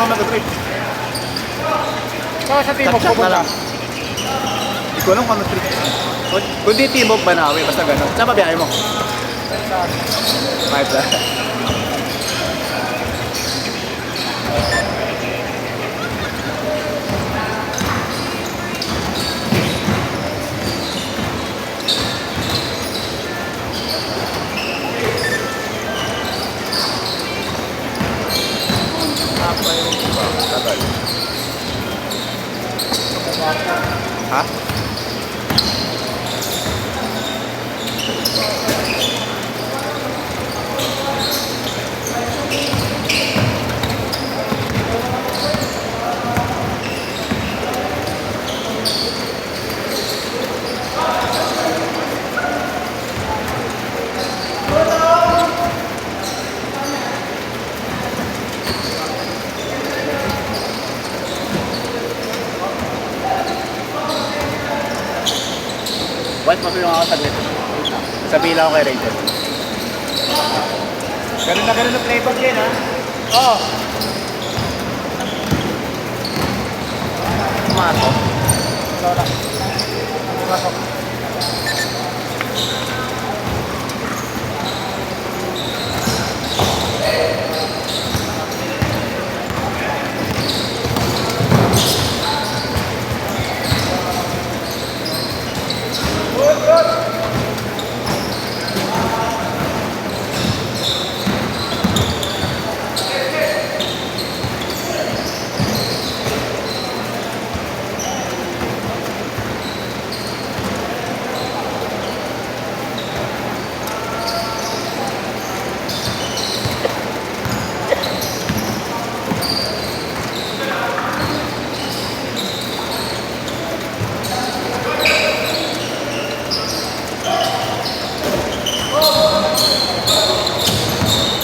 ako mag-trip. Saka sa Timog Chat-chat na pupunta. lang. Hindi ko alam kung ano trip. Kung di Timog, Banawe, basta gano'n. Saan pa biyahe mo? 5 na. Tagal. Ha? White, mapilong ako saglit. Sabihin lang ako kay Rachel. Ganun na playback yan, ha? Oo. Pumasok. Wala. Pumasok.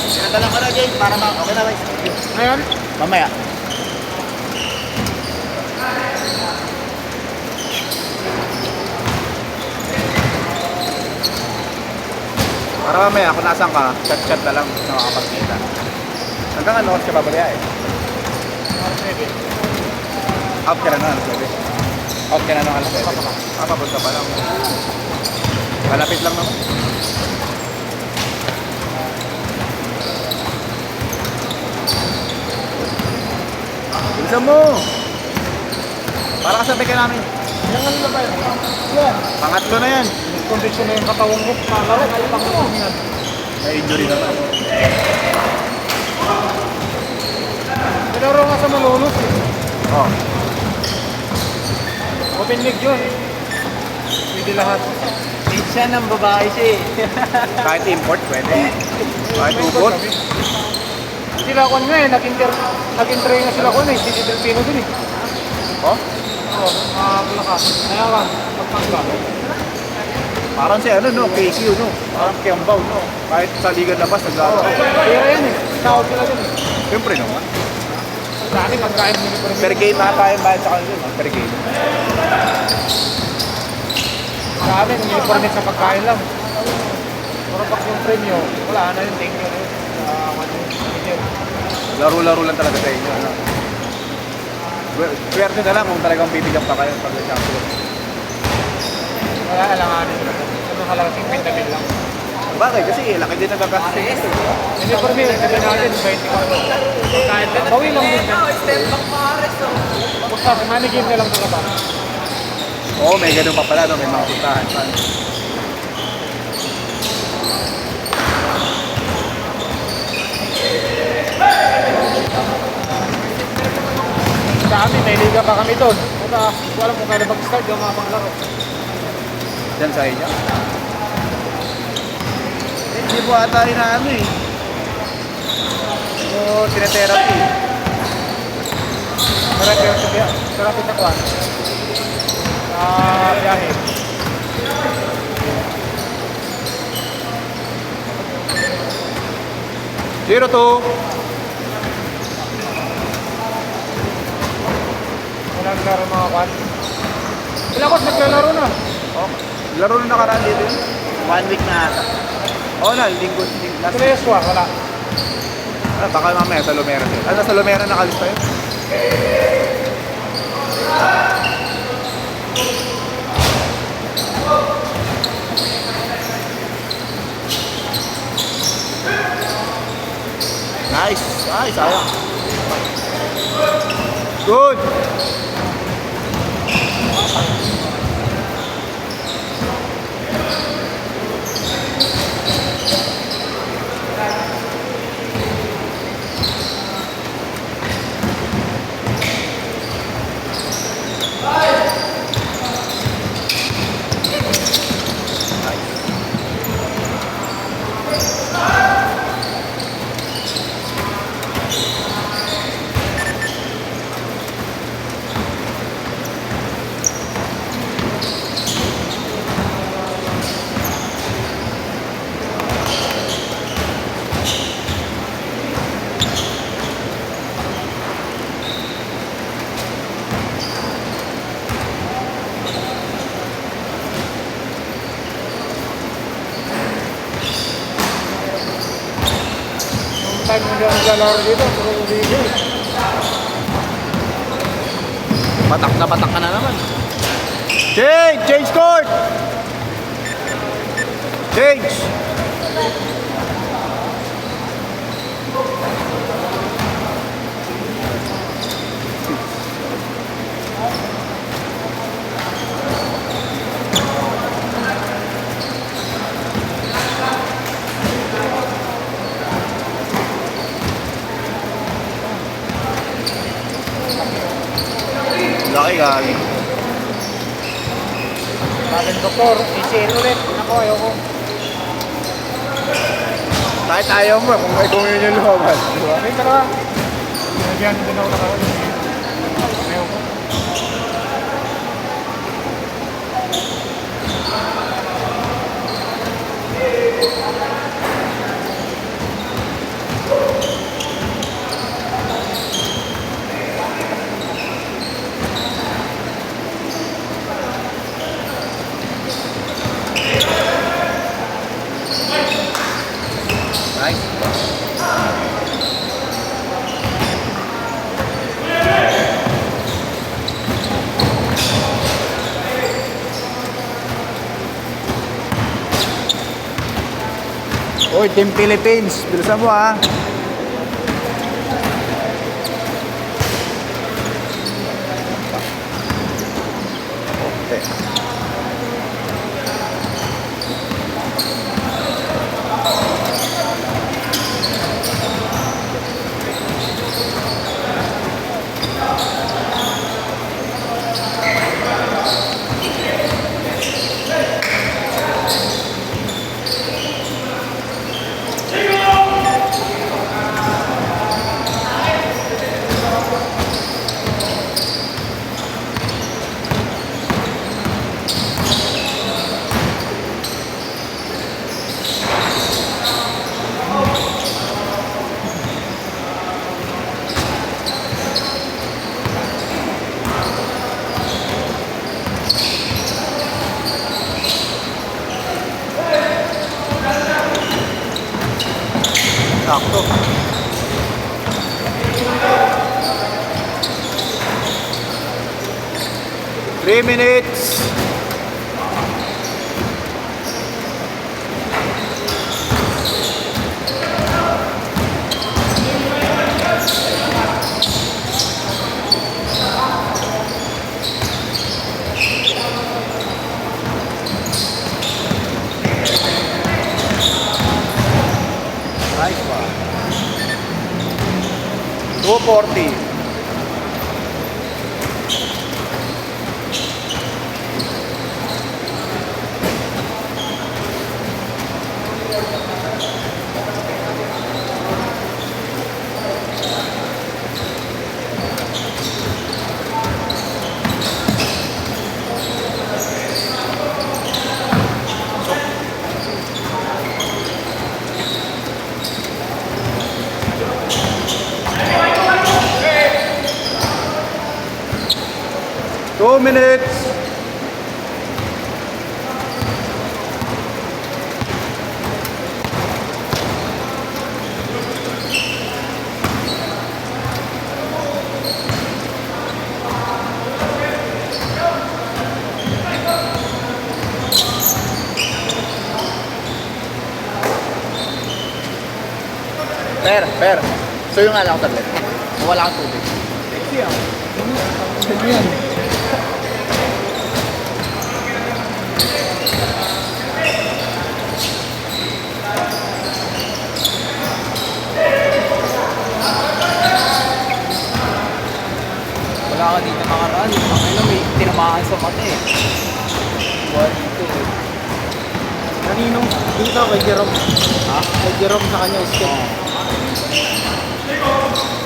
Sinadala ko na, Jay, para okay na, guys. Ngayon? Mamaya. Para mamaya, kung nasan ka, chat-chat na lang, nakakapagkita. Hanggang ano, oras ka babaya eh. Out ka na nun, alas 7. Out ka na nun, alas 7. Papunta pa lang. Malapit lang naman. Bilisan mo! Para kasabi ka namin. Yan ano na ba yun? Yan. Pangatlo na yan. Kondisyon na yung katawang mo. Malaro. Panginoon yan. May injury naman. Pinaro nga sa Malolos eh. Oh. Open leg yun. Pwede lahat. Siya ng babae siya eh. Kahit import, pwede. Kahit ubot. Sila ko nga eh. Nag-intray nga sila ko na eh. Si Delpino dun eh. Oh? Oo. Malakas. Kaya ka. Magpangga. Parang si ano, no? KQ, no? Parang Kiambaw, no? Kahit sa liga labas, naglaro. Kaya yan eh. Tawag sila dun eh. Siyempre naman. Sa akin, pagkain mo ni Per game ata yung bayad sa kanila, no? Per game. Sa amin, uniform din sa pagkain lang. Pero pag yung premyo, wala na yun. Thank you na yun. Laro-laro lang talaga sa inyo, ano? Swerte na lang kung talagang bibigyan pa kayo pag champion. Wala alanganin. Ano halaga 50 mil lang. Bakit? Kasi laki din nagkakasya sa inyo. Uniform yun, sabi natin, 20 ka. Kahit bawi lang din. Basta, money game na lang talaga. Oo, may ganun pa pala, no? May mga puntahan pa. Sa amin, may liga pa kami doon. Puta, wala kung kaya mag-start yung mga panglaro. Diyan sa inyo. Hindi po ata rin na ano eh. So, tinetherapy. Therapy sa kwan. Sa biyahe. Zero to. Walang laro mga kwan. Ilang kos naglalaro na. Oh, laro na nakaraan dito yun. 1 week na ata. Oo na, linggo. Last Sila Yeswa, wala. Ah, baka mamaya sa Lumera din. Ano, sa Lumera nakalista yun? Nice! Ay, sayang. Good! Time hindi ako naglalaro dito, puro video. Patak ka na naman. Change! Change court! Change! Laki gagi. Sabi ng doktor, ECL ulit. Ako, ayoko. Kahit ayaw mo, kung yun yung lumabas. Diba? Okay, talaga. Nagyan din ako nakaroon. Ayoko. Nice. Uy, Team Philippines, bilisan mo ha. Okay. Sakto. Three minutes. Nice one. 240. Two minutes. Per. So yung nga lang ako saglit. Wala kang tubig. Wala ka dito nakaraan. Ano, may tinamaan sa mata eh. Wala dito eh. Kanino? Dito kay Jerome. Ha? Kay Jerome sa kanya step.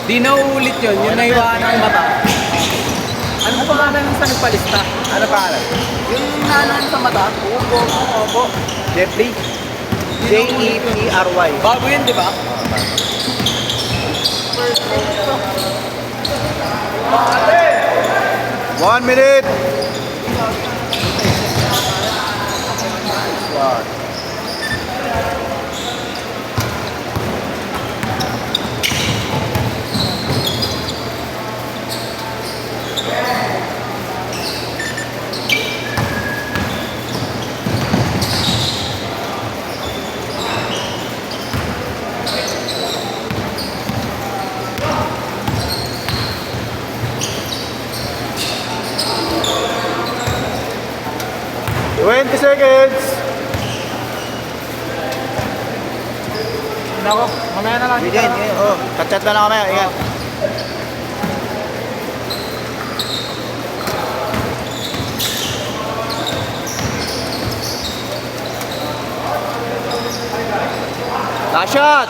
Di na uulit yun, yung naiwaan ng mata. Ano pa pangalan ng sa nagpalista? Ano pangalan? Yung nanan sa mata, Opo. Jeffrey. Jepry. Bago yun, di ba? 1 minute. Wow. Twenty seconds. Nako, mamaya na lang. Bigyan. Oh, chat na lang kami. Ingat. Last shot.